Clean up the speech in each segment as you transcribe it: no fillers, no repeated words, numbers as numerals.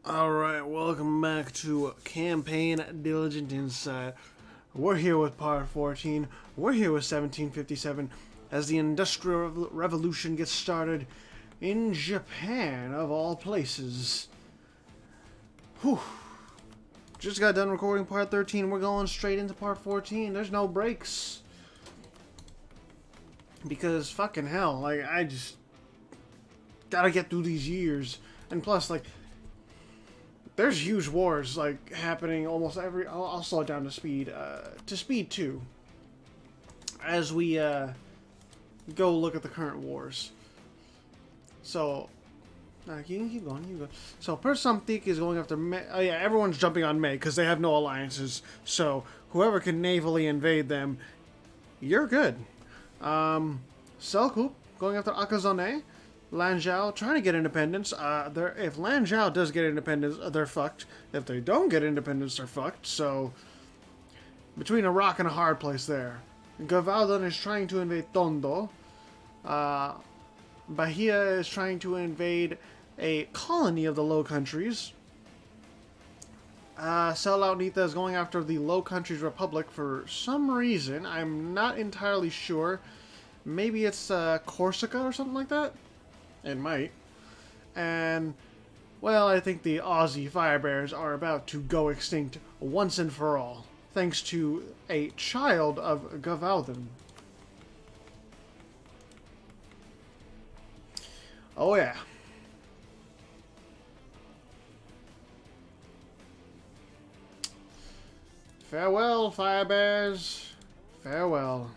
Alright, welcome back to Campaign Diligent Insight. We're here with Part 14. We're here with 1757 as the Industrial Revolution gets started in Japan, of all places. Whew. Just got done recording Part 13. We're going straight into Part 14. There's no breaks. Because fucking hell, like, I just gotta get through these years. And plus, like, there's huge wars, like, happening almost every... I'll slow it down to speed 2. As we, go look at the current wars. So, you can keep going, you go. So, Persamtik is going after May. Oh yeah, everyone's jumping on May, because they have no alliances. So, whoever can navally invade them, you're good. Selkup going after Akazone. Lanzhou trying to get independence. If Lanzhou does get independence, they're fucked. If they don't get independence, they're fucked. So, between a rock and a hard place there. Gavaudan is trying to invade Tondo. Bahia is trying to invade a colony of the Low Countries. Selaunita is going after the Low Countries Republic for some reason. I'm not entirely sure. Maybe it's Corsica or something like that? It might. And, well, I think the Aussie Firebears are about to go extinct once and for all, thanks to a child of Gavaudan. Oh yeah. Farewell, Firebears. Farewell.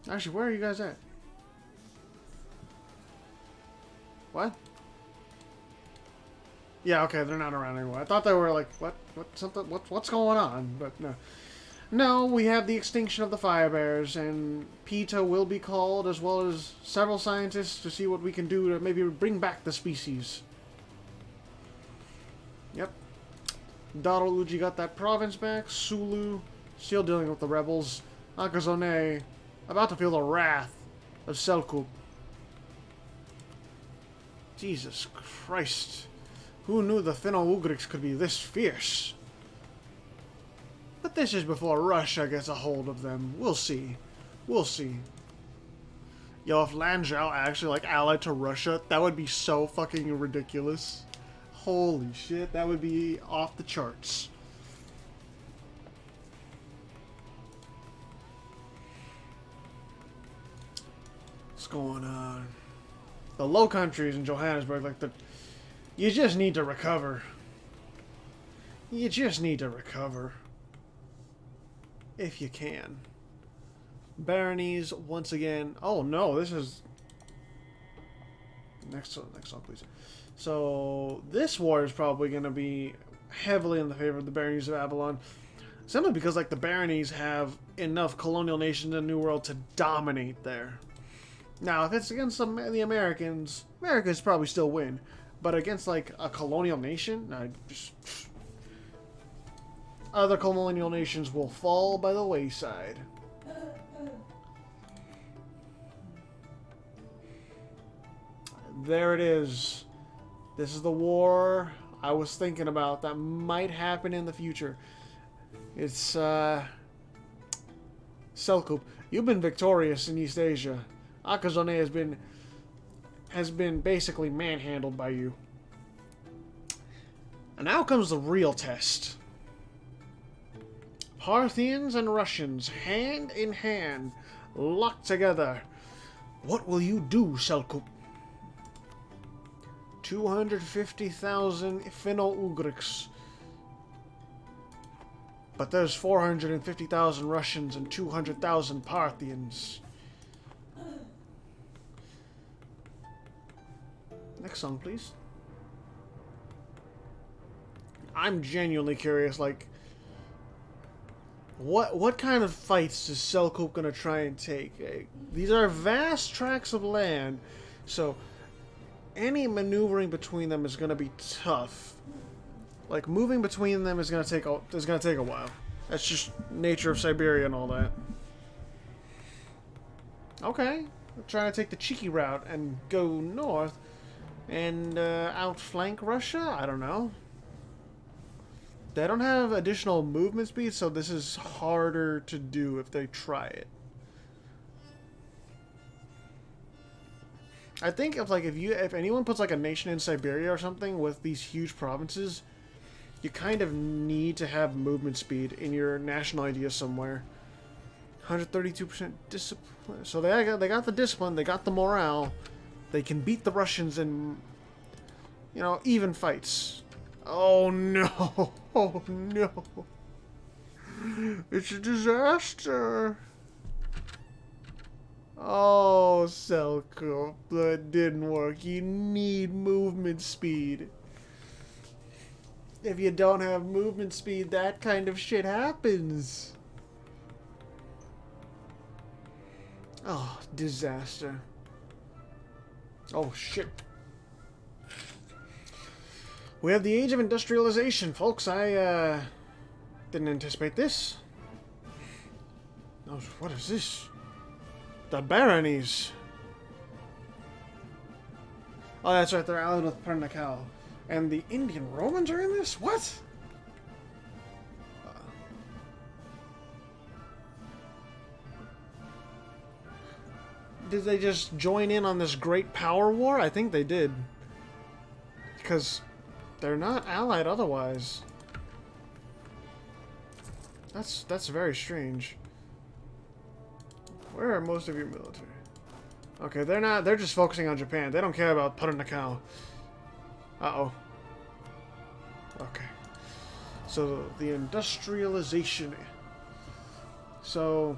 Actually, where are you guys at? What? Yeah, okay, they're not around anymore. I thought they were like, what's going on? But no. No, we have the extinction of the Firebears, and PETA will be called, as well as several scientists, to see what we can do to maybe bring back the species. Yep. Daruuji got that province back. Sulu, still dealing with the rebels. Akazone, about to feel the wrath of Selkup. Jesus Christ. Who knew the Finno-Ugrics could be this fierce? But this is before Russia gets a hold of them. We'll see. We'll see. Yo, if Lanzhou actually, like, allied to Russia, that would be so fucking ridiculous. Holy shit, that would be off the charts. What's going on? The Low Countries in Johannesburg, like you just need to recover. You just need to recover. If you can. Baronies, once again. Oh no, this is... Next song, please. So, this war is probably going to be heavily in the favor of the Baronies of Avalon. Simply because, like, the Baronies have enough colonial nations in the New World to dominate there. Now, if it's against the Americans probably still win. But against, like, a colonial nation, other colonial nations will fall by the wayside. There it is. This is the war I was thinking about that might happen in the future. It's, Selkup, you've been victorious in East Asia. Akazone has been basically manhandled by you. And now comes the real test. Parthians and Russians, hand in hand, locked together. What will you do, Selkup? 250,000 Finno-Ugrics. But there's 450,000 Russians and 200,000 Parthians. Next song, please. I'm genuinely curious, like, what kind of fights is Selkup gonna try and take? These are vast tracts of land, so any maneuvering between them is gonna be tough. Like, moving between them is gonna take a while. That's just nature of Siberia and all that. Okay. Trying to take the cheeky route and go north and outflank Russia? I don't know. They don't have additional movement speed, so this is harder to do if they try it. I think if anyone puts like a nation in Siberia or something with these huge provinces, you kind of need to have movement speed in your national idea somewhere. 132% discipline. So they got the discipline, they got the morale. They can beat the Russians in, you know, even fights. Oh no! Oh no! It's a disaster! Oh, Selkirk, that didn't work. You need movement speed. If you don't have movement speed, that kind of shit happens. Oh, disaster. Oh, shit. We have the age of industrialization, folks. I, didn't anticipate this. Oh, what is this? The baronies. Oh, that's right. They're allied with Pernacal. And the Indian Romans are in this? What? Did they just join in on this great power war? I think they did. Because they're not allied otherwise. That's very strange. Where are most of your military? Okay, they're not. They're just focusing on Japan. They don't care about Pernacal. Uh-oh. Okay. So, the industrialization. So,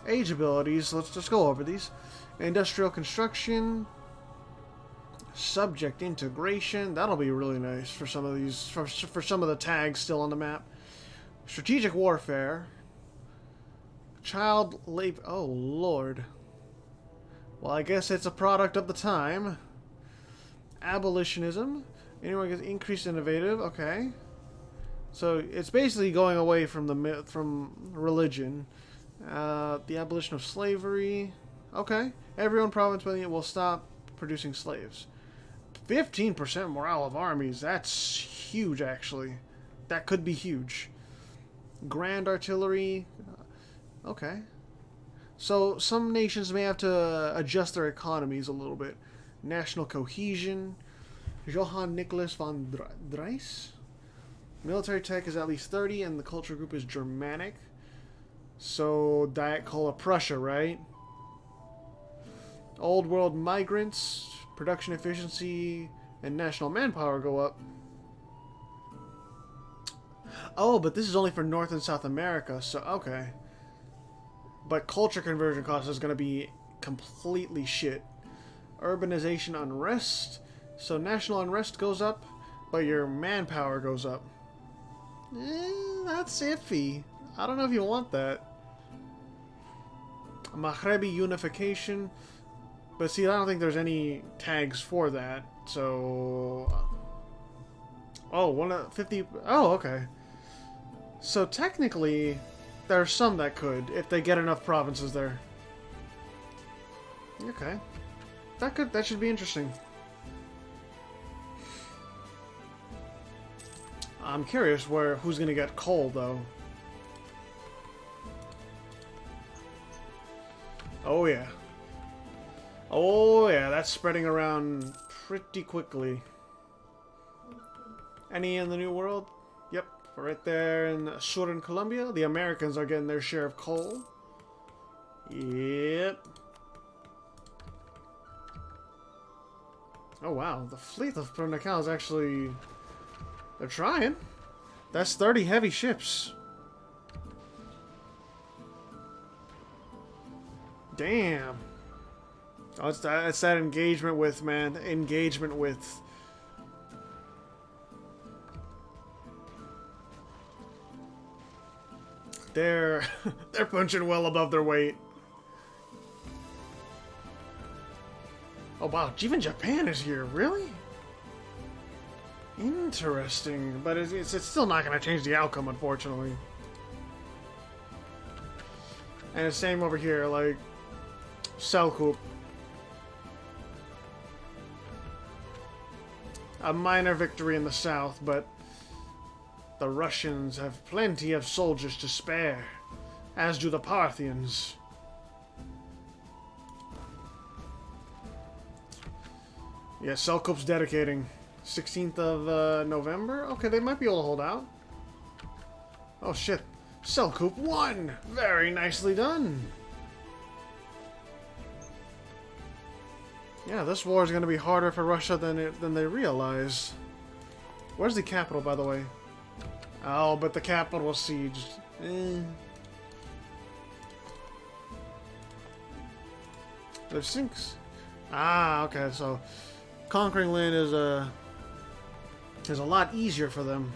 age abilities. Let's just go over these. Industrial construction. Subject integration. That'll be really nice for some of these. For some of the tags still on the map. Strategic warfare. Child labor. Oh, Lord. Well, I guess it's a product of the time. Abolitionism. Anyone gets increased innovative. Okay. So it's basically going away from religion. The abolition of slavery. Okay. Every one province will stop producing slaves. 15% morale of armies. That's huge, actually. That could be huge. Grand artillery. Okay. So some nations may have to adjust their economies a little bit. National cohesion. Johann Nicholas von Drais. Military tech is at least 30, and the culture group is Germanic. So Diet Cola Prussia, right? Old world migrants, production efficiency, and national manpower go up. Oh, but this is only for North and South America, so okay. But culture conversion cost is going to be completely shit. Urbanization unrest. So national unrest goes up, but your manpower goes up. That's iffy. I don't know if you want that. Maghrebi unification. But see, I don't think there's any tags for that. So... Oh, 150... Oh, okay. So technically... There are some that could, if they get enough provinces there. Okay. That should be interesting. I'm curious who's gonna get coal, though. Oh yeah. Oh yeah, that's spreading around pretty quickly. Any in the New World? Yep. Right there in southern Colombia, the Americans are getting their share of coal. Yep. Oh wow, the fleet of Pernacal is actually... They're trying. That's 30 heavy ships. Damn. Oh, it's that engagement with, man. Engagement with... They're punching well above their weight. Oh wow, even Japan is here, really? Interesting, but it's still not going to change the outcome, unfortunately. And the same over here, like, Selkup. A minor victory in the south, but the Russians have plenty of soldiers to spare, as do the Parthians. Yeah, Selkup's dedicating. 16th of November? Okay, they might be able to hold out. Oh shit. Selkup won! Very nicely done. Yeah, this war is going to be harder for Russia than they realize. Where's the capital, by the way? Oh, but the capital was sieged. There's sinks. Ah, okay, so conquering land is a lot easier for them.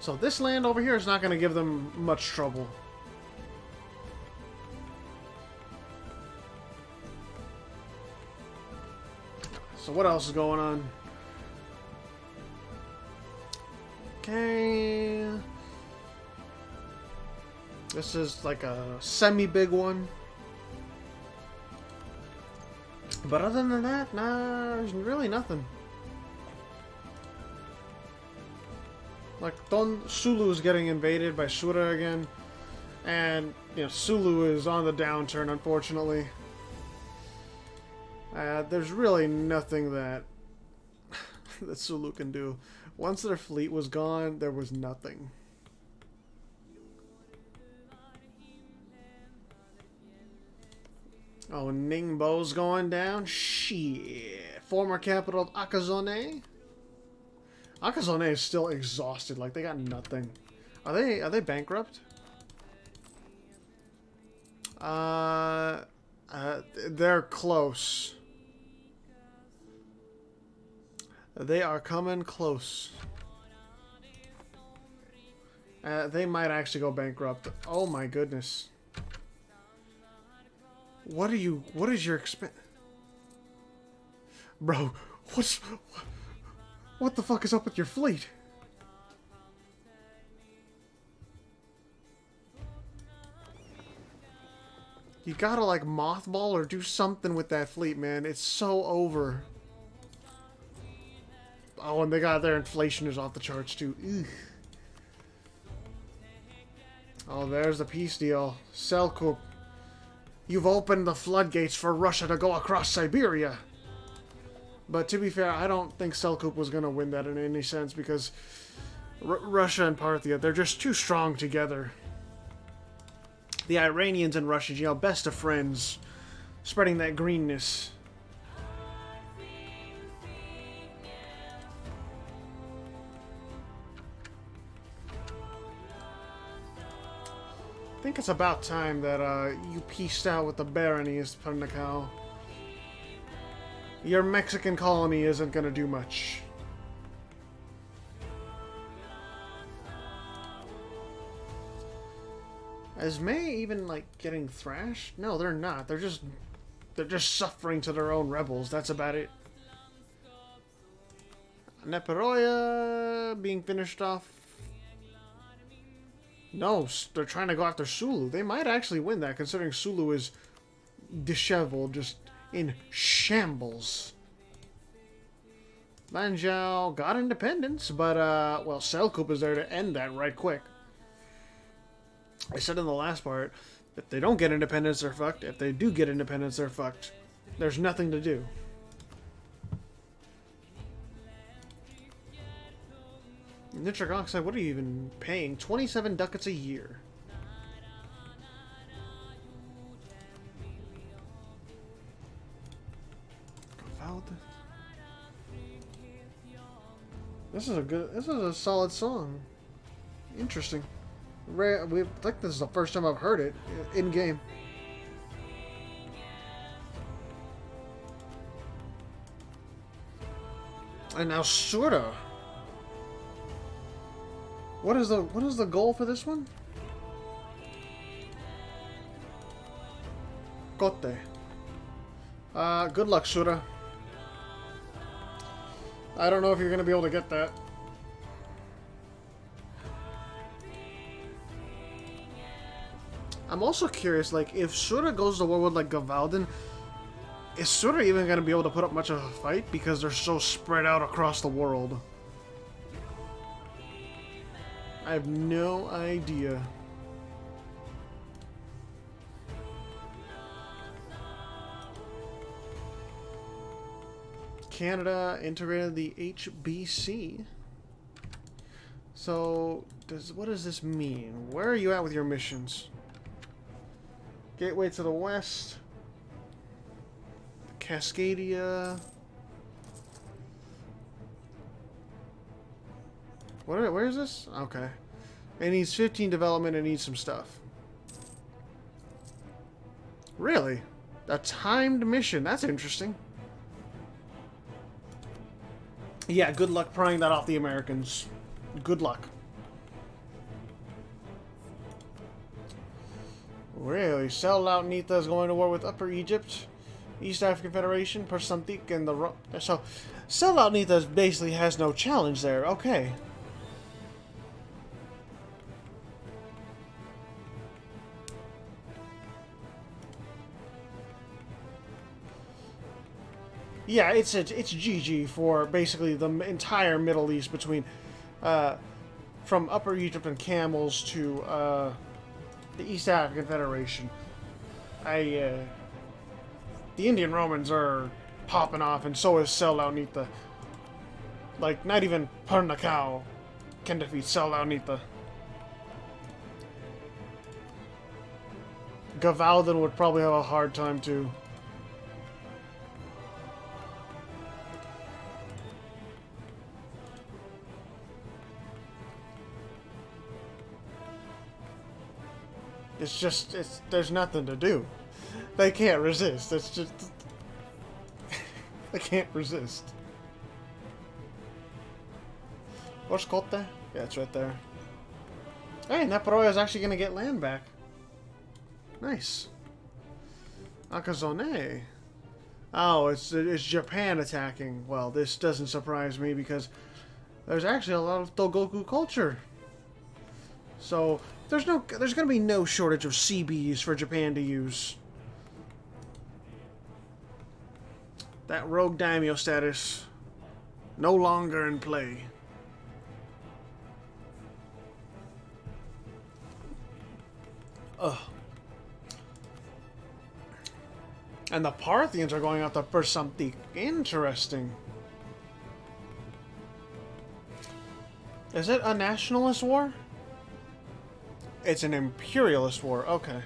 So this land over here is not going to give them much trouble. So what else is going on? Okay. This is like a semi-big one. But other than that, nah, there's really nothing. Like, Sulu is getting invaded by Sura again. And, you know, Sulu is on the downturn, unfortunately. There's really nothing that that Sulu can do. Once their fleet was gone, there was nothing. Oh, Ningbo's going down? Shit. Former capital of Akazone? Akazone is still exhausted, like they got nothing. Are they bankrupt? They're close. They are coming close. They might actually go bankrupt. Oh my goodness. What is your expense? Bro, what the fuck is up with your fleet? You gotta like mothball or do something with that fleet, man. It's so over. Oh, and they got their inflation is off the charts too. Ugh. Oh, there's the peace deal. Selkup. You've opened the floodgates for Russia to go across Siberia. But to be fair, I don't think Selkup was going to win that in any sense because Russia and Parthia, they're just too strong together. The Iranians and Russians, you know, best of friends, spreading that greenness. I think it's about time that you pieced out with the baronies, Pernicao. Your Mexican colony isn't going to do much. Is May even like getting thrashed? No, they're not. They're just suffering to their own rebels. That's about it. Neperoya being finished off. No, they're trying to go after Sulu. They might actually win that, considering Sulu is disheveled, just in shambles. Lanzhou got independence, but, well, Selkup is there to end that right quick. I said in the last part, if they don't get independence, they're fucked. If they do get independence, they're fucked. There's nothing to do. Nitric oxide, what are you even paying? 27 ducats a year. This is a solid song. Interesting. I think this is the first time I've heard it in game. And now Sura. What is the goal for this one? Kote. Good luck, Sura. I don't know if you're gonna be able to get that. I'm also curious, like, if Sura goes to war with, like, Gavalden, is Sura even going to be able to put up much of a fight? Because they're so spread out across the world. I have no idea. Canada integrated the HBC. So, what does this mean? Where are you at with your missions? Gateway to the west. Cascadia. Where is this? Okay. It needs 15 development and needs some stuff. Really? A timed mission. That's interesting. Yeah, good luck prying that off the Americans. Good luck. Really? Selaut Nita is going to war with Upper Egypt, East African Federation, Persamtik, and the... So, Selaut Nita basically has no challenge there. Okay. Yeah, it's GG for basically the entire Middle East between, from Upper Egypt and Camels to the East African Federation. The Indian Romans are popping off, and so is Selaut Nita. Like, not even Pernakau can defeat Selaut Nita. Gavalden would probably have a hard time too. It's just, there's nothing to do. They can't resist. It's just... they can't resist. Where's Kote? Yeah, it's right there. Hey, Naparoya is actually going to get land back. Nice. Akazone. Oh, it's Japan attacking. Well, this doesn't surprise me because there's actually a lot of Togoku culture. So... there's going to be no shortage of CBs for Japan to use. That rogue daimyo status no longer in play. Ugh. And the Parthians are going after Persamtik. Interesting. Is it a nationalist war? It's an imperialist war. Okay.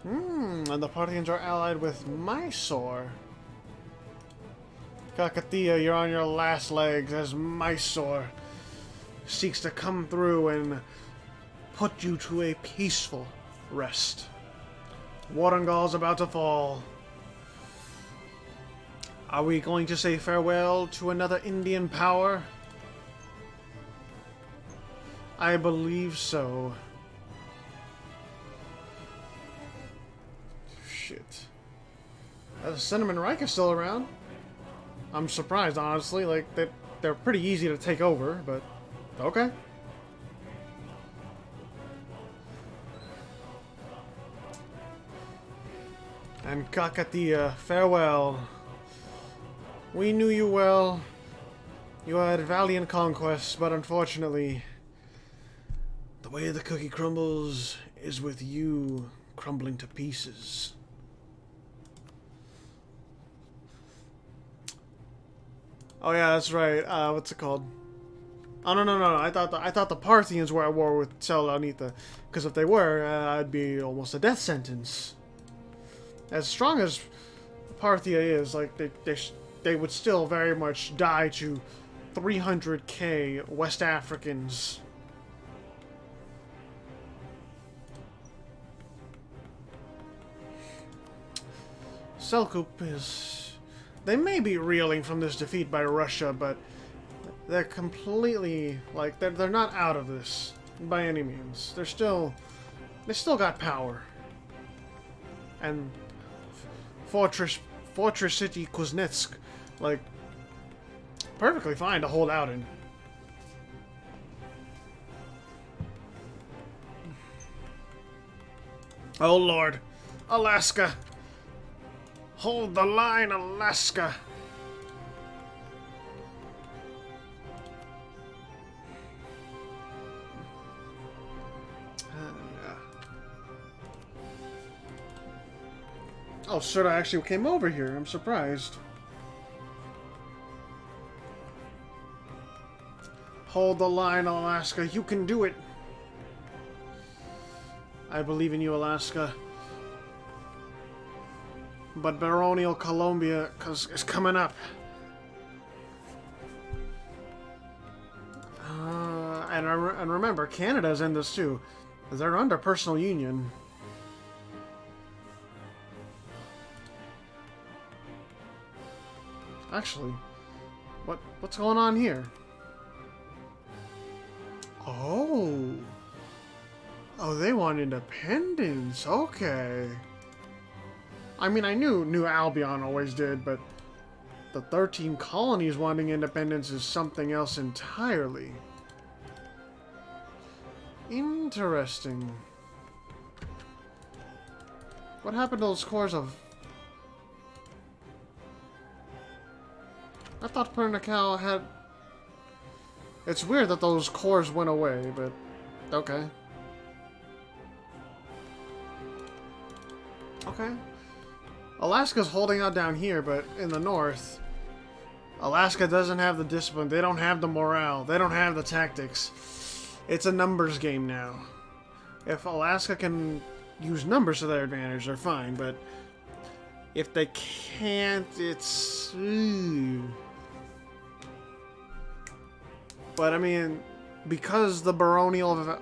And the Parthians are allied with Mysore. Kakatiya, you're on your last legs as Mysore seeks to come through and put you to a peaceful rest. Warangal's about to fall. Are we going to say farewell to another Indian power? I believe so. Shit. Cinnamon Reich is still around. I'm surprised, honestly. Like, they're pretty easy to take over, but okay. And Kakatiya, farewell. We knew you well. You had valiant conquests, but unfortunately, the way the cookie crumbles is with you crumbling to pieces. Oh yeah, that's right. What's it called? Oh no! I thought the Parthians were at war with Selaut Nita, because if they were, I'd be almost a death sentence. As strong as Parthia is, like they would still very much die to 300k West Africans. Selkup is... they may be reeling from this defeat by Russia, but they're completely, like, they're not out of this by any means. They still got power. And Fortress City Kuznetsk, like, perfectly fine to hold out in. Oh Lord. Alaska. Hold the line, Alaska. Oh, Serta actually came over here. I'm surprised. Hold the line, Alaska. You can do it. I believe in you, Alaska. But Baronial Colombia is coming up. And remember, Canada's in this too. They're under personal union. Actually, what's going on here? Oh. Oh, they want independence. Okay. I mean, I knew New Albion always did, but the 13 colonies wanting independence is something else entirely. Interesting. What happened to those cores of... I thought Pernicao had... It's weird that those cores went away, but... Okay. Okay. Alaska's holding out down here, but in the north... Alaska doesn't have the discipline. They don't have the morale. They don't have the tactics. It's a numbers game now. If Alaska can use numbers to their advantage, they're fine, but... If they can't, it's... But, I mean, because the baronial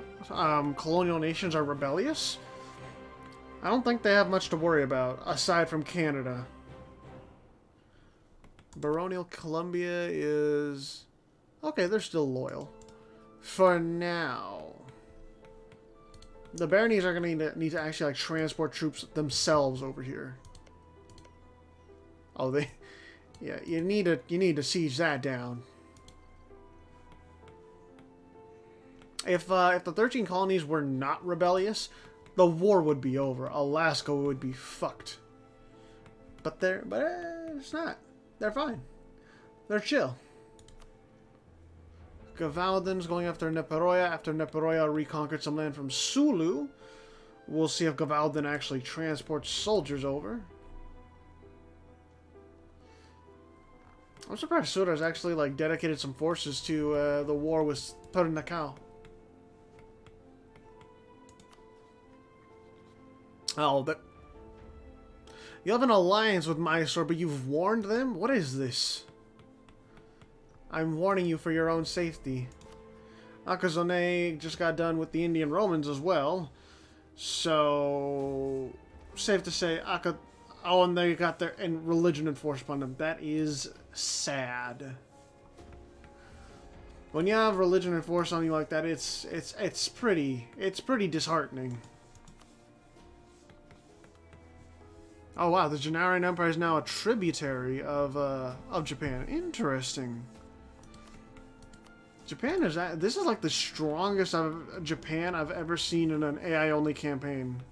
colonial nations are rebellious, I don't think they have much to worry about, aside from Canada. Baronial Colombia is... Okay, they're still loyal. For now. The baronies are going to need to actually like transport troops themselves over here. Oh, they... Yeah, you need to siege that down. If the 13 colonies were not rebellious, the war would be over. Alaska would be fucked. But it's not. They're fine. They're chill. Gavaldon's going after Neperoya after Neperoya reconquered some land from Sulu. We'll see if Gavaldon actually transports soldiers over. I'm surprised Soda's actually like dedicated some forces to the war with Pernicao. Oh, but you have an alliance with Mysore, but you've warned them? What is this? I'm warning you for your own safety. Akazone just got done with the Indian Romans as well. So, safe to say, oh, and they got their religion enforced upon them. That is sad. When you have religion enforced on you like that, it's pretty disheartening. Oh wow, the Janaran Empire is now a tributary of Japan. Interesting. Japan is this is like the strongest Japan I've ever seen in an AI only campaign.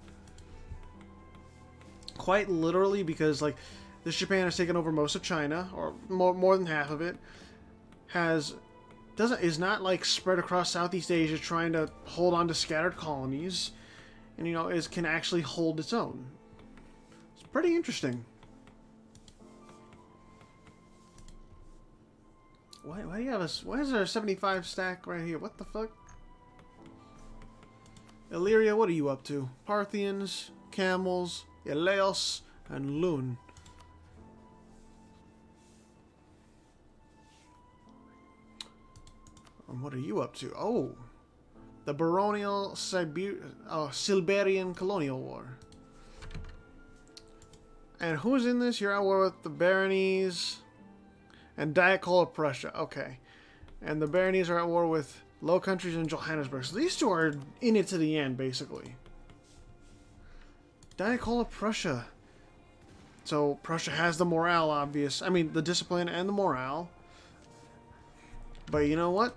Quite literally, because like this Japan has taken over most of China, or more than half of it. Is not like spread across Southeast Asia trying to hold on to scattered colonies, and you know can actually hold its own. It's pretty interesting. Why do you have why is there a 75 stack right here? What the fuck? Illyria, what are you up to? Parthians, Camels, Eleos, and Lun. And what are you up to? Oh, the Baronial Silberian Colonial War. And who's in this? You're at war with the Baronies and Diakola of Prussia. Okay. And the Baronies are at war with Low Countries and Johannesburg. So these two are in it to the end, basically. Diakola of Prussia. So Prussia has the morale, the discipline and the morale. But you know what?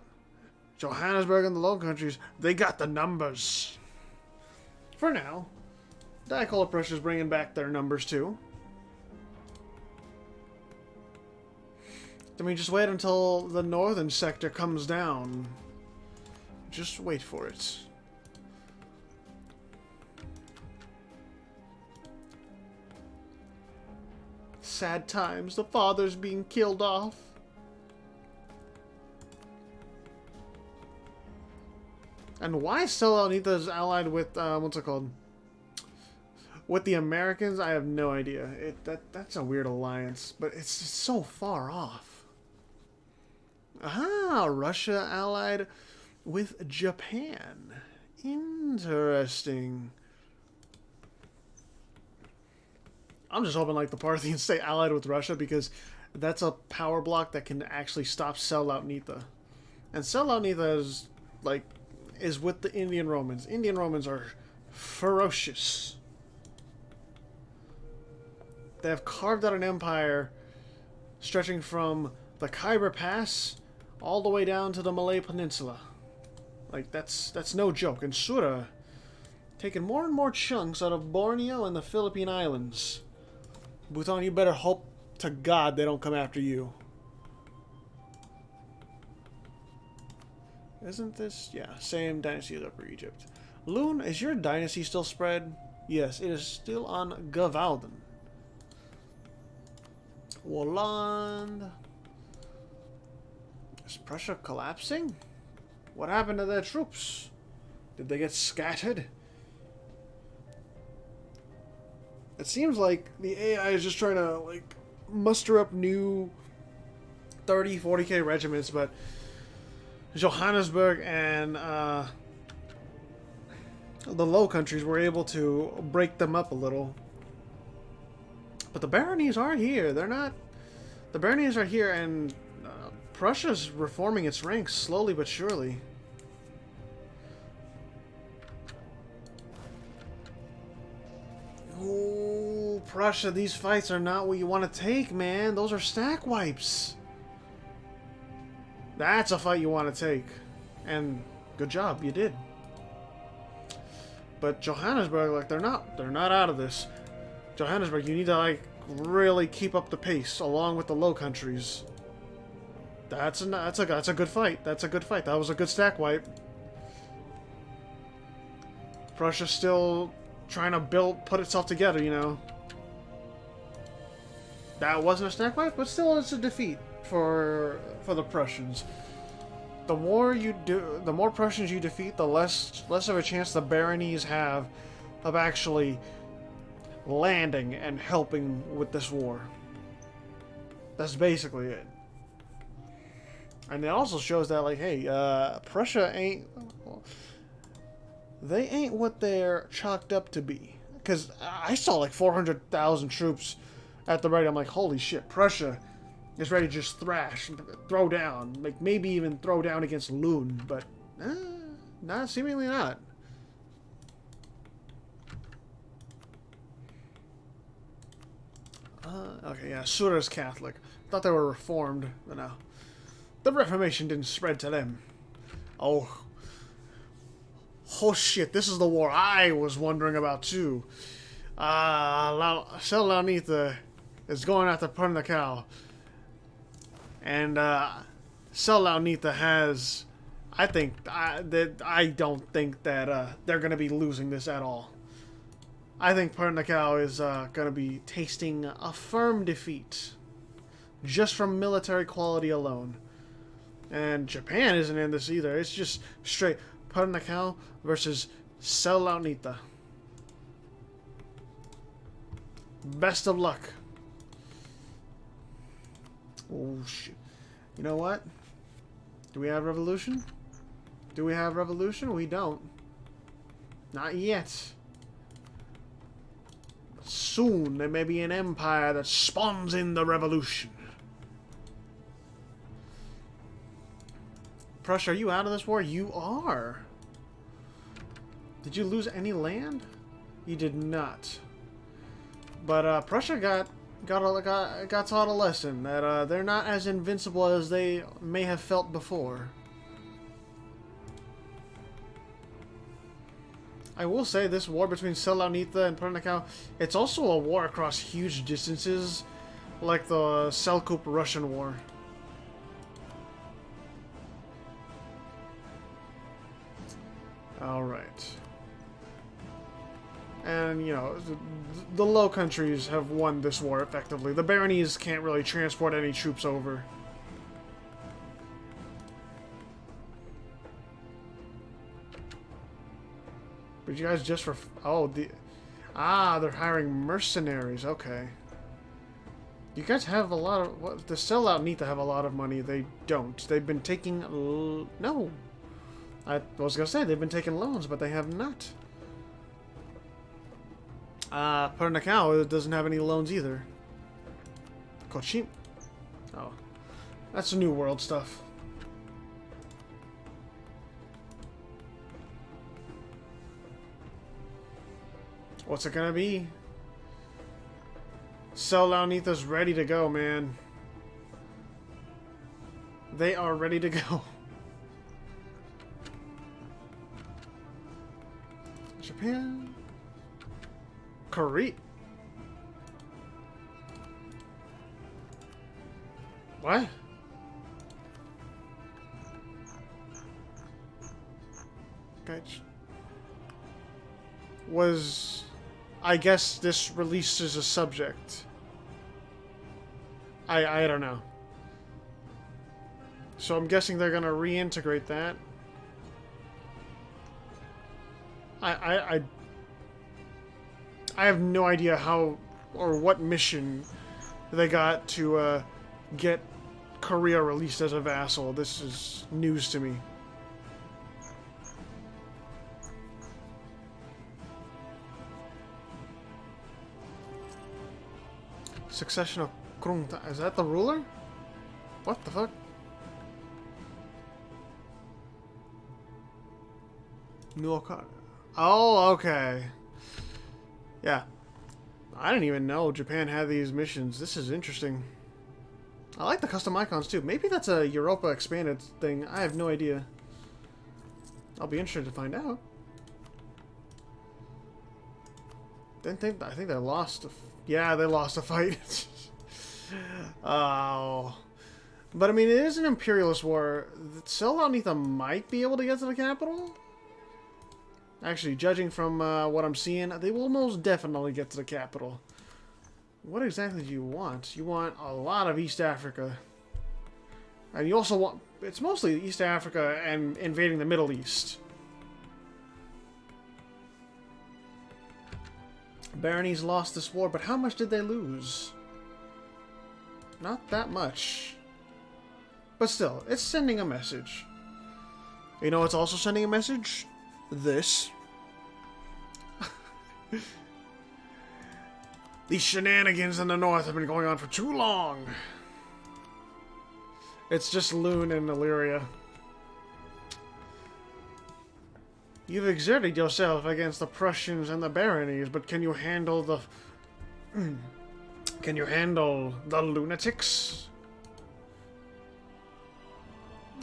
Johannesburg and the Low Countries, they got the numbers. For now. Diakola Prussia's bringing back their numbers too. I mean, just wait until the northern sector comes down. Just wait for it. Sad times. The father's being killed off. And why Selaunitha's allied with, what's it called? With the Americans, I have no idea. That's a weird alliance, but it's so far off. Ah, Russia allied with Japan. Interesting. I'm just hoping like the Parthians stay allied with Russia because that's a power block that can actually stop Selaunitha. And Selaunitha is like is with the Indian Romans. Indian Romans are ferocious. They have carved out an empire stretching from the Khyber Pass all the way down to the Malay Peninsula. Like that's no joke. And Sura taking more and more chunks out of Borneo and the Philippine Islands. Bhutan, you better hope to God they don't come after you. Isn't this? Yeah, same dynasty as Upper Egypt. Lune, is your dynasty still spread? Yes, it is still on Gavaudan. Walland. Is Prussia collapsing? What happened to their troops? Did they get scattered? It seems like the AI is just trying to like muster up new 30, 40k regiments, but Johannesburg and the Low Countries were able to break them up a little. But the baronies are here. They're not... The baronies are here, and Prussia's reforming its ranks slowly but surely. Oh, Prussia, these fights are not what you want to take, man. Those are stack wipes. That's a fight you want to take. And good job, you did. But Johannesburg, like, they're not out of this. Johannesburg, you need to, like, really keep up the pace along with the Low Countries. That's a good fight. That's a good fight. That was a good stack wipe. Prussia's still trying to put itself together, you know. That wasn't a stack wipe, but still it's a defeat for the Prussians. The more Prussians you defeat, the less of a chance the baronies have of actually landing and helping with this war. That's basically it. And it also shows that, like, hey, Prussia ain't... They ain't what they're chalked up to be. Because I saw, like, 400,000 troops at the ready. I'm like, holy shit, Prussia is ready to just thrash, throw down. Like, maybe even throw down against Lune. But, seemingly not. Okay, yeah, Sura's Catholic. Thought they were Reformed, but no. The Reformation didn't spread to them. Oh shit, this is the war I was wondering about too. Selaunitha is going after Pernacal. And Selaunitha has... I don't think that they're going to be losing this at all. I think Pernacal is going to be tasting a firm defeat. Just from military quality alone. And Japan isn't in this either. It's just straight Pernacal versus Selaunitha. Best of luck. Oh, shit. You know what? Do we have revolution? Do we have revolution? We don't. Not yet. But soon there may be an empire that spawns in the revolution. Prussia, are you out of this war? You are. Did you lose any land? You did not. But Prussia got taught a lesson that they're not as invincible as they may have felt before. I will say this war between Selaunitha and Pernikau, it's also a war across huge distances, like the Selkup Russian War. Alright. And, you know, the Low Countries have won this war effectively. The baronies can't really transport any troops over. But you guys just for... Oh, they're hiring mercenaries. Okay. You guys have a lot of... What, the Selaunitha have a lot of money. They don't. They've been taking... No. I was going to say, they've been taking loans, but they have not. Pernikau doesn't have any loans either. Kochim. Oh. That's New World stuff. What's it gonna be? Selaunitha's ready to go, man. They are ready to go. Japan. Korea. What? Gotcha. I guess this releases a subject. I don't know. So I'm guessing they're gonna reintegrate that. I have no idea how or what mission they got to get Korea released as a vassal. This is news to me. Succession of Krungta. Is that the ruler? What the fuck? Nuokar. Oh, okay. Yeah. I didn't even know Japan had these missions. This is interesting. I like the custom icons too. Maybe that's a Europa expanded thing. I have no idea. I'll be interested to find out. I think they lost. Yeah, they lost a fight. Oh. But I mean, it is an imperialist war. Selaunitha might be able to get to the capital. Actually, judging from what I'm seeing, they will most definitely get to the capital. What exactly do you want? You want a lot of East Africa. And you also want... It's mostly East Africa and invading the Middle East. Baronies lost this war, but how much did they lose? Not that much. But still, it's sending a message. You know what's also sending a message? This. These shenanigans in the north have been going on for too long. It's just Lune and Illyria. You've exerted yourself against the Prussians and the baronies, but can you handle the... Can you handle the lunatics?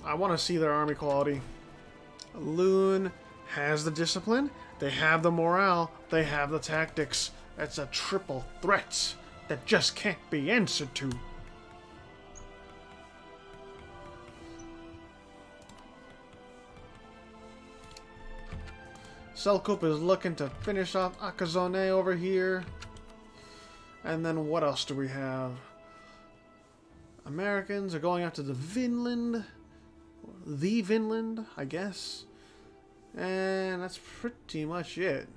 I want to see their army quality. Lune has the discipline, they have the morale, they have the tactics. It's a triple threat that just can't be answered to. Selkup is looking to finish off Akazone over here. And then what else do we have? Americans are going after the Vinland. The Vinland, I guess. And that's pretty much it.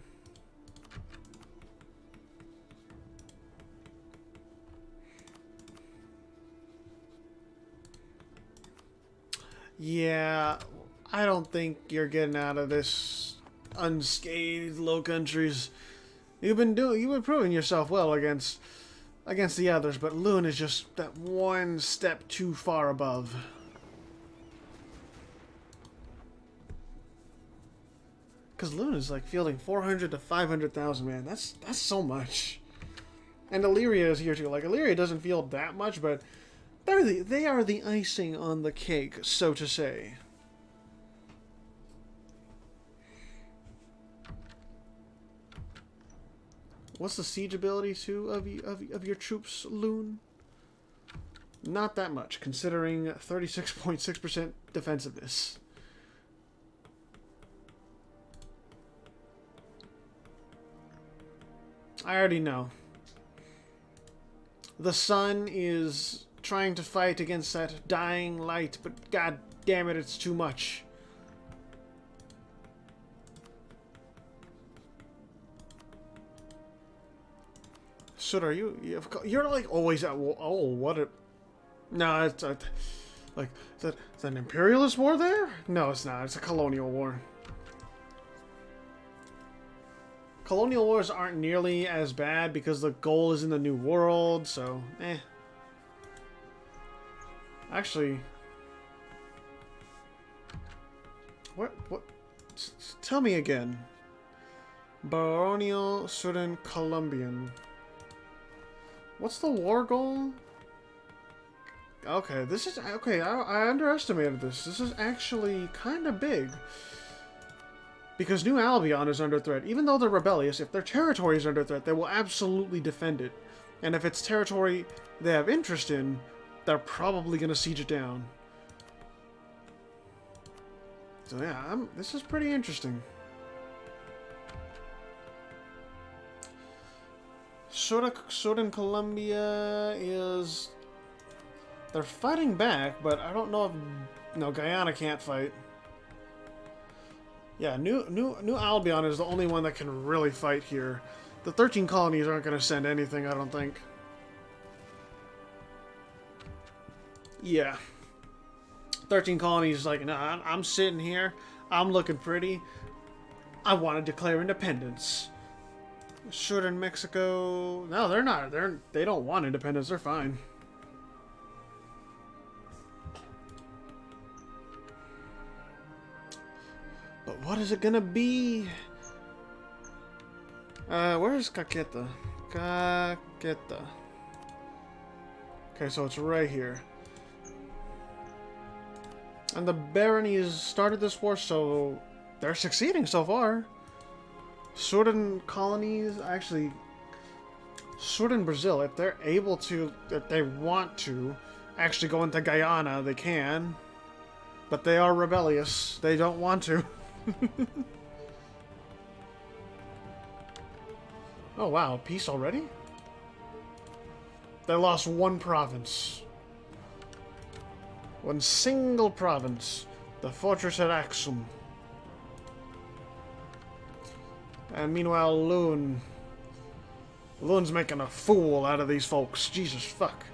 Yeah, I don't think you're getting out of this unscathed, Low Countries. You've been proving yourself well against the others, but Lune is just that one step too far above. Because Lune is like fielding 400 to 500,000, man. That's so much. And Illyria is here too. Like, Illyria doesn't field that much, but they are the icing on the cake, so to say. What's the siege ability too of your troops, Loon? Not that much, considering 36.6% defensiveness. I already know. The sun is trying to fight against that dying light, but god damn it, it's too much. Should are you're like always at war. Oh, what a... No, it's like, is that an imperialist war there? No, it's not. It's a colonial war. Colonial wars aren't nearly as bad because the goal is in the New World, so, eh. Actually... What? Tell me again. Baronial Sudan Colombian. What's the war goal? Okay, this is... Okay, I underestimated this. This is actually kind of big. Because New Albion is under threat. Even though they're rebellious, if their territory is under threat, they will absolutely defend it. And if it's territory they have interest in, they're probably going to siege it down. So yeah, this is pretty interesting. Sudan Colombia is... They're fighting back, but I don't know if... No, Guyana can't fight. Yeah, New Albion is the only one that can really fight here. The 13 colonies aren't going to send anything, I don't think. Yeah. 13 colonies is like, nah, I'm sitting here. I'm looking pretty. I want to declare independence. Sudan, Mexico... No, they're not. They don't want independence. They're fine. But what is it gonna be? Where's Caqueta? Caqueta. Okay, so it's right here. And the baronies started this war, so they're succeeding so far. Sudan colonies, actually, Sudan, Brazil, if they're able to, if they want to, actually go into Guyana, they can. But they are rebellious. They don't want to. Oh wow, peace already? They lost one province. One single province. The fortress at Axum. And meanwhile, Loon's making a fool out of these folks. Jesus fuck.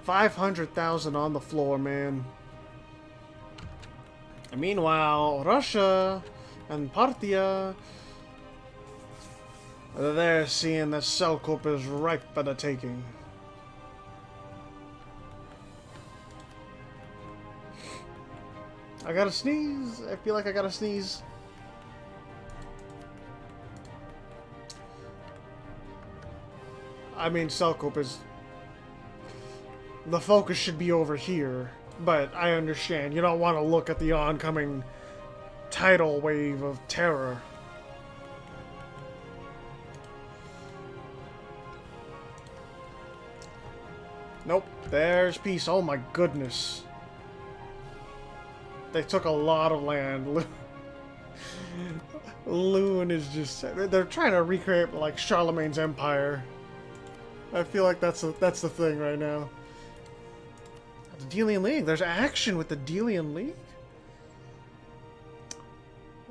500,000 on the floor, man. And meanwhile, Russia and Parthia, they're seeing that Selkup is ripe for the taking. I gotta sneeze. I feel like I gotta sneeze. I mean, Selkup is... The focus should be over here. But I understand, you don't want to look at the oncoming tidal wave of terror. Nope, there's peace. Oh my goodness. They took a lot of land. Loon is just... They're trying to recreate, like, Charlemagne's empire. I feel like that's the thing right now. The Delian League. There's action with the Delian League?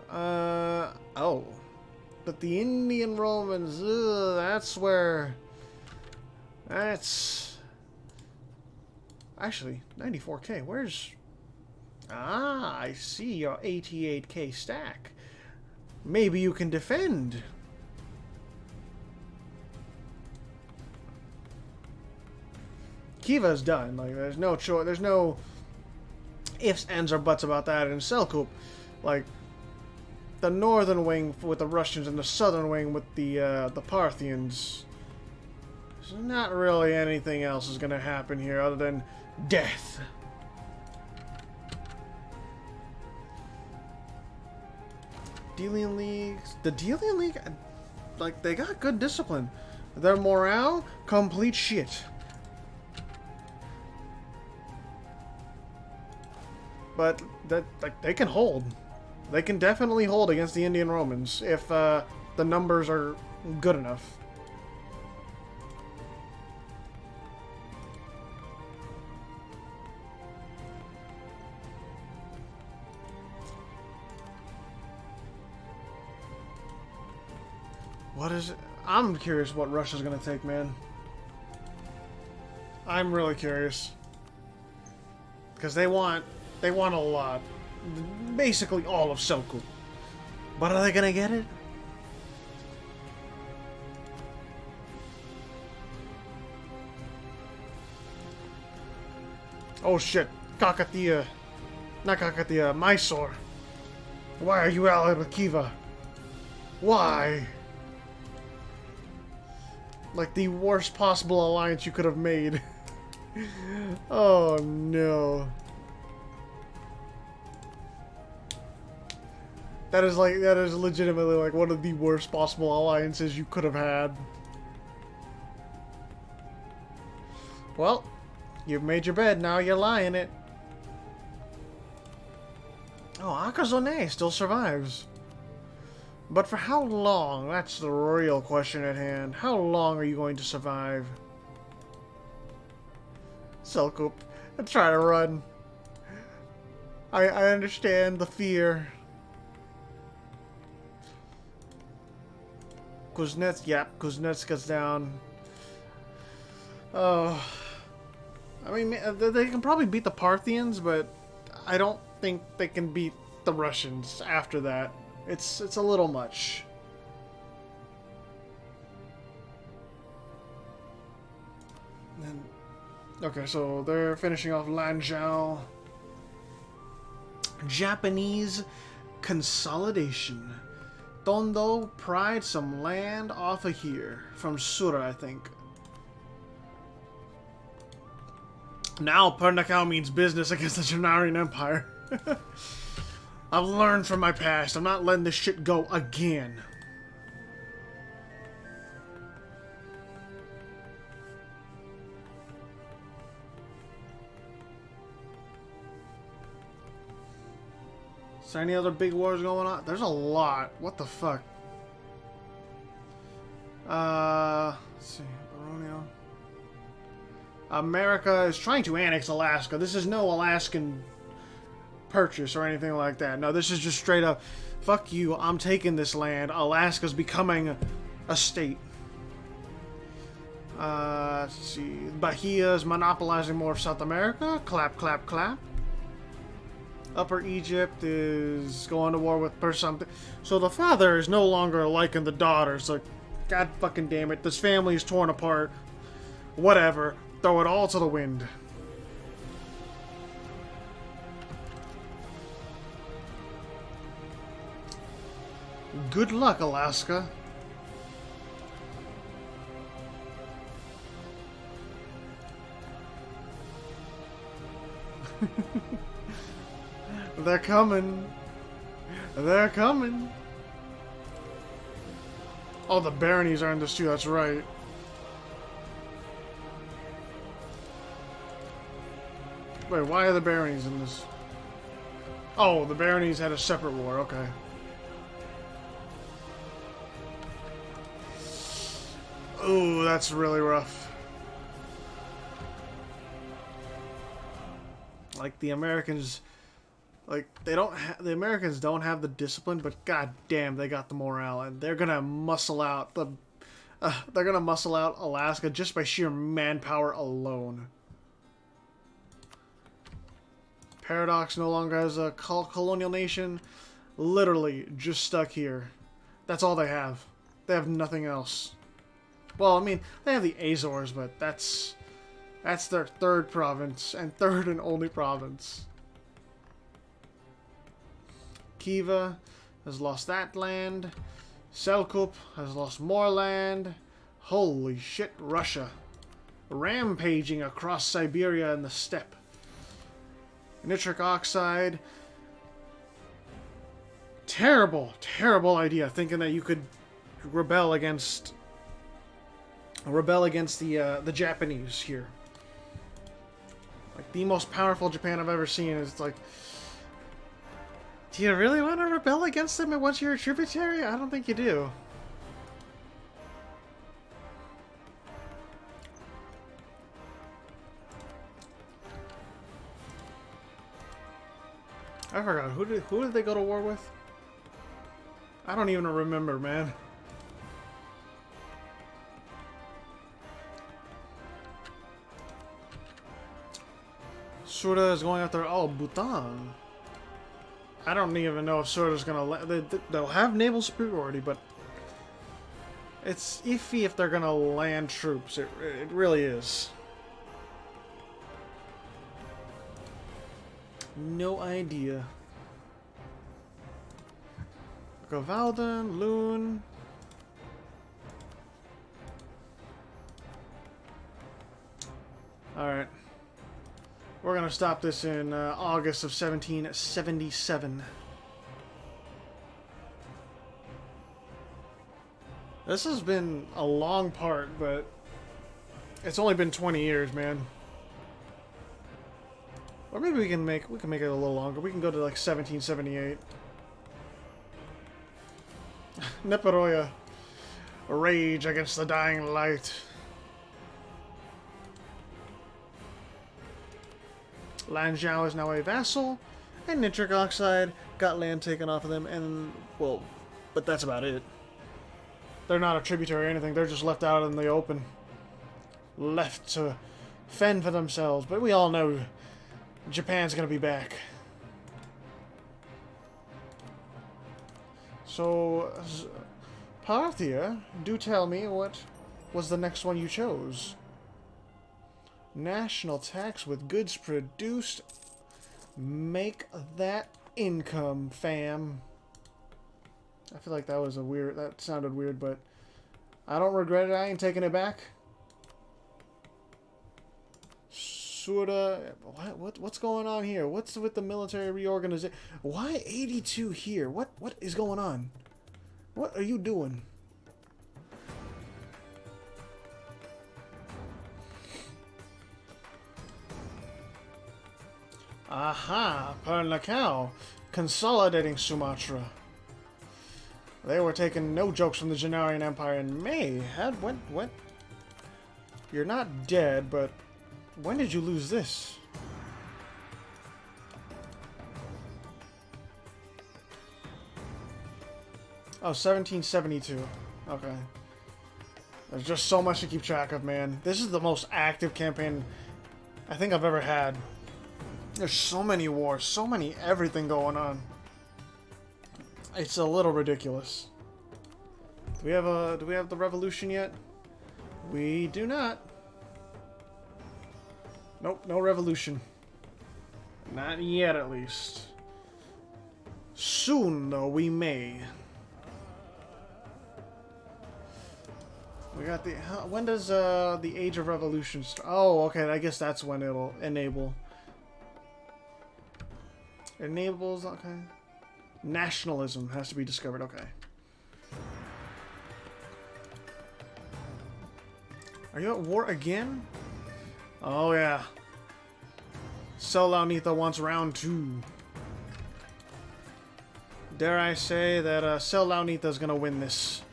Oh. But the Indian Romans, that's where... That's... Actually, 94k. Where's... Ah, I see your 88k stack. Maybe you can defend. Kiva's done. Like, there's no choice. There's no ifs, ands, or buts about that. In Selkup, like, the northern wing with the Russians and the southern wing with the Parthians. There's not really anything else is going to happen here other than death. Delian League, the Delian League, like, they got good discipline. Their morale, complete shit. But that, like, they can hold. They can definitely hold against the Indian Romans if the numbers are good enough. What is it? I'm curious what Russia's gonna take, man. I'm really curious. Because they want a lot. Basically all of Selkuk. But are they gonna get it? Oh shit. Kakatiya. Not Kakatiya, Mysore. Why are you allied with Khiva? Why? Like the worst possible alliance you could have made. Oh no. That is legitimately like one of the worst possible alliances you could have had. Well, you've made your bed, now you're lying it. Oh, Akazone still survives. But for how long? That's the real question at hand. How long are you going to survive? Selkuk, try to run. I understand the fear. Kuznets, yep, Kuznetska's down. Oh. I mean, they can probably beat the Parthians, but I don't think they can beat the Russians after that. It's a little much. And, okay, so they're finishing off Lanzhou. Japanese consolidation. Tondo pried some land off of here. From Sura, I think. Now Pernakau means business against the Janarian Empire. I've learned from my past. I'm not letting this shit go again. Is there any other big wars going on? There's a lot. What the fuck? Let's see. Baronio. America is trying to annex Alaska. This is no Alaskan purchase or anything like that. No, this is just straight up, fuck you, I'm taking this land. Alaska's becoming a state. Let's see. Bahia's monopolizing more of South America. Clap, clap, clap. Upper Egypt is going to war with something. So the father is no longer liking the daughter. So, god fucking damn it, this family is torn apart. Whatever. Throw it all to the wind. Good luck, Alaska. They're coming. They're coming. Oh, the baronies are in this too, that's right. Wait, why are the baronies in this? Oh, the baronies had a separate war, okay. Ooh, that's really rough. Like the Americans, like the Americans don't have the discipline, but god damn, they got the morale, and they're gonna muscle out Alaska just by sheer manpower alone. Paradox no longer has a colonial nation, literally just stuck here. That's all they have. They have nothing else. Well, I mean, they have the Azores, but that's their third province, and third and only province. Khiva has lost that land. Selkuk has lost more land. Holy shit, Russia. Rampaging across Siberia and the steppe. Nitric oxide. Terrible, terrible idea, thinking that you could rebel against the Japanese here. Like, the most powerful Japan I've ever seen is like, do you really want to rebel against them once you're a tributary? I don't think you do. I forgot, who did they go to war with? I don't even remember, man. Surda is going after, oh, Bhutan. I don't even know if Surda's gonna they'll have naval superiority, but it's iffy if they're gonna land troops. It really is. No idea. Gavalden, Loon. Alright. We're gonna stop this in August of 1777. This has been a long part, but it's only been 20 years, man. Or maybe we can make it a little longer. We can go to like 1778. Neperoya, rage against the dying light. Lanzhou is now a vassal, and nitric oxide got land taken off of them, and, well, but that's about it. They're not a tributary or anything, they're just left out in the open. Left to fend for themselves, but we all know Japan's gonna be back. So, Parthia, do tell me what was the next one you chose. National tax with goods produced. Make that income, fam. I feel like that sounded weird, but I don't regret it. I ain't taking it back. Sorta. What's going on here? What's with the military reorganization? Why 82 here? What is going on? What are you doing? Aha! Perlakau, consolidating Sumatra. They were taking no jokes from the Janarian Empire in May. What? You're not dead, but when did you lose this? Oh, 1772. Okay. There's just so much to keep track of, man. This is the most active campaign I think I've ever had. There's so many wars, so many everything going on. It's a little ridiculous. Do we have the revolution yet? We do not. Nope, no revolution. Not yet, at least. Soon, though, we may. We got the... when does the Age of Revolution start? Oh, okay, I guess that's when it'll enable. Enables, okay. Nationalism has to be discovered, okay. Are you at war again? Oh, yeah. Selaunitha wants round 2. Dare I say that Selaunitha is gonna win this.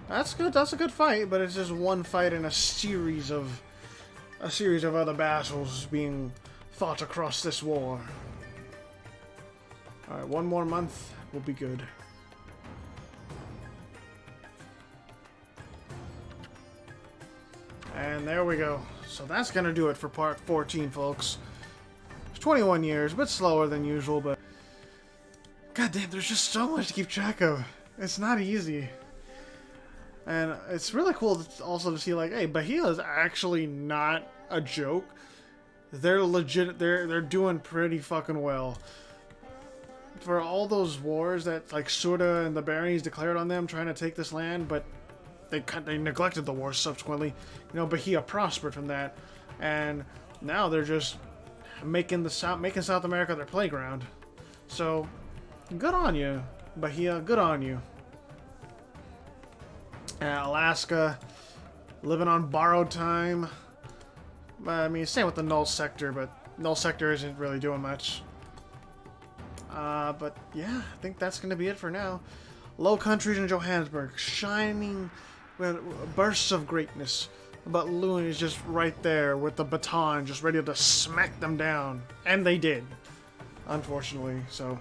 That's good. That's a good fight, but it's just one fight in a series of other battles being fought across this war. Alright, one more month will be good. And there we go. So that's gonna do it for part 14, folks. It's 21 years, a bit slower than usual, but goddamn, there's just so much to keep track of. It's not easy. And it's really cool also to see, like, hey, Bahia is actually not a joke. They're legit. They're doing pretty fucking well. For all those wars that like Surda and the baronies declared on them, trying to take this land, but they neglected the wars subsequently. You know, Bahia prospered from that, and now they're just making South America their playground. So, good on you, Bahia. Good on you. Alaska, living on borrowed time. I mean, same with the Null Sector, but Null Sector isn't really doing much. But yeah, I think that's going to be it for now. Low Countries in Johannesburg, shining with bursts of greatness. But Loon is just right there with the baton, just ready to smack them down. And they did, unfortunately. So,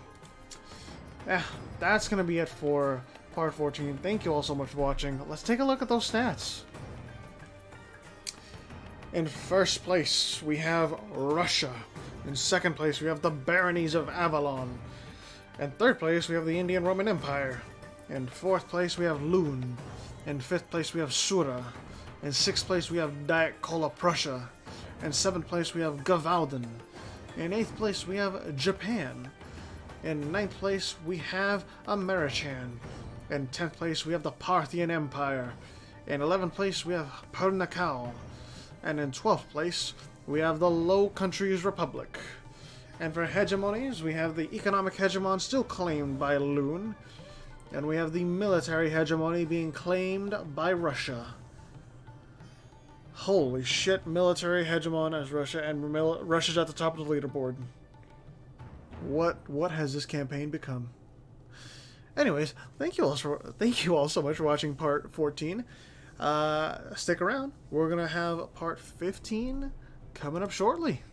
yeah, that's going to be it for part 14. Thank you all so much for watching. Let's take a look at those stats. In first place, we have Russia. In second place, we have the Baronies of Avalon. In third place, we have the Indian Roman Empire. In fourth place, we have Loon. In fifth place, we have Sura. In sixth place, we have Diet Cola Prussia. In seventh place, we have Gavaudan. In eighth place, we have Japan. In ninth place, we have Americhan. In 10th place, we have the Parthian Empire. In 11th place, we have Pernakal. And in 12th place, we have the Low Countries Republic. And for hegemonies, we have the economic hegemon still claimed by Loon. And we have the military hegemony being claimed by Russia. Holy shit, military hegemon as Russia, and Russia's at the top of the leaderboard. What has this campaign become? Anyways, thank you all so much for watching part 14. Stick around. We're gonna have part 15 coming up shortly.